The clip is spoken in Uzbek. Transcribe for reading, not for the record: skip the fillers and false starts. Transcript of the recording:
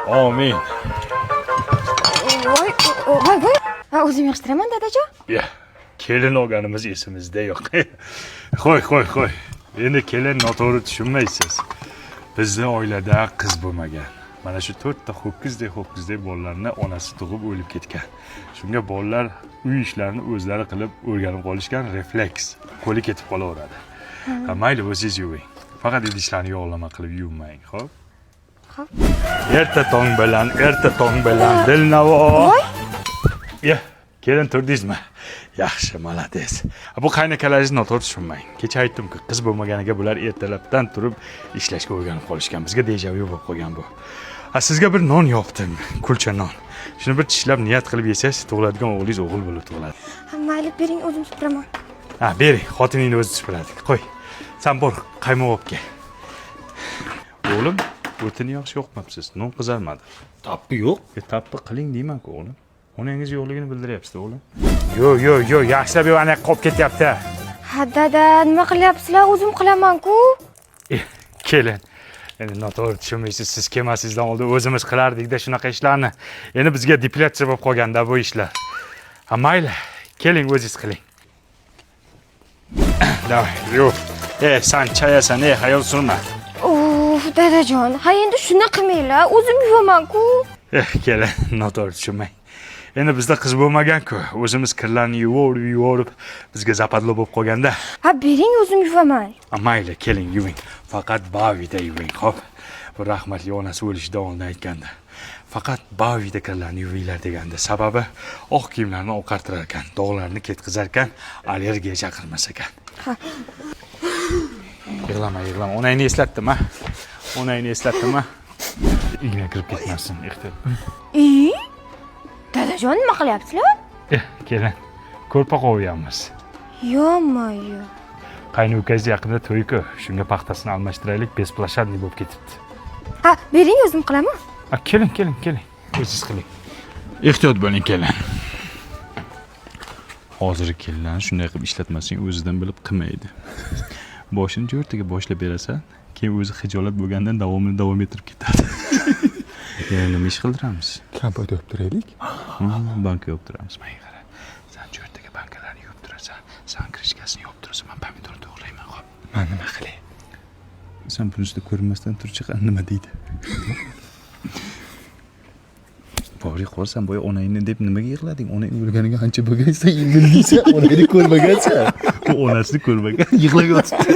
Amin. Voy. O'zim yig'ishtiraman, dadajon. Ya, kelin olganimiz esimizda yo'q. Qo'y. Endi kelin noto'g'ri tushunmaysiz. Bizning oilada qiz bo'lmagan. Mana shu 4 ta ho'kizdek bolalarni onasi tug'ib o'lib ketgan. Shunga bolalar uy ishlarini o'zlari qilib o'rganib qolishgan refleks. Qo'li ketib qolaveradi. Mayli, o'zingiz yuving. Faqat idishlarni yog'lama qilib yuvmang, xo'p? Xo'p. Erta tong bilan Dilnavo. Ya, kelin turdingizmi? Yaxshi, malades. Bu qaynakalaringizni noto'g'ri tushunmang. Kecha aytdim-ku, qiz bo'lmaganiga bular ertalabdan turib ishlashga o'rganib qolishgan. Bizga dejavu bo'lib qolgan bu. Sizga bir non yopdim, kulcha non. Shuni bir tishlab niyat qilib yesangiz, tug'iladigan o'g'lingiz o'g'il bo'lib tug'iladi. Mayli, bering, o'zim supuraman. Bering, xotiningni o'zi supuradi. Qo'y. Sen bor, qaymoq olib kel. O'g'lim, o'tini yaxshi yoqmabsiz. Non qizarmadi. Tappi yo'q. Tappi qiling deyman-ku, o'g'lim. Onangiz yo'qligini bildiryapsiz, o'g'lim. Yo'q, yaxshilab yo'q, qolib ketyapti. Ha, dada, nima qilyapsizlar? O'zim qilaman-ku. Kelin. Endi noto'g'ri tushunmaysiz, siz kelmasingizdan oldin o'zimiz qilardik-da shunaqa ishlarni. Endi bizga deplyatsiya bo'lib qolganda bu ishlar. Mayli, keling o'zingiz qiling. Davay, yo'q. Sen chayasan, hayol surma. Dadajon, ha endi shuni qilmanglar, o'zim yuvaman-ku. Kelin, noto'g'ri tushunmang. Endi bizda qiz bo'lmagan-ku, o'zimiz kirlarni yuvorib, bizga zapadlo bo'lib qolganda. Ha, bering, o'zim yuvaman. Mayli, keling, yuving. Faqat bavida yuving, xo'p? Bu rahmatli onasi o'lishidan oldin aytganda. Faqat bavida kirlarni yuvinglar deganda. Sababi oq kiyimlarni oqartirar ekan, dog'larni ketkizar ekan, allergiya chaqirmas ekan. Ha. Yig'lama. Onangni eslatdim-a? Igna kirib ketmasin, ehtiyot. Dadajon, nima qilyapsizlar? Kelin. Ko'rpa qo'yamiz. Yo'q. Qaynukangiz yaqinda to'y-ku, shunga paxtasini almashtiraylik, besplashadniy bo'lib ketibdi. Ha, bering, o'zim qilaman. Keling. O'zingiz qiling. Ehtiyot bo'ling, kelin. Hozirgi kelinlarni shunday qilib ishlatmasang, o'zidan bilib qilmaydi. Boshini jo'rtaga boshlab berasan, keyin o'zi xijolat bo'lgandan davom ettirib ketadi. Yana nima ish qildiramiz? Kompot yopib turaylik. Banka yopib turamiz. Menga qara. Sen jo'rtaga bankalarni yopib turasan, sen krishkasini yopib turasan, men pomidor to'g'rayman, xo'p. Men nima qilay? Sen buni ustida ko'rinmasdan turchi nima deydi? Bori qo'rsan, boya onangni deb nimaga yig'lading? Onang o'lganiga ancha bo'lgansa, endi deysan, onangni ko'rmagansan. U onasini ko'rmagan, yig'lab yotibdi.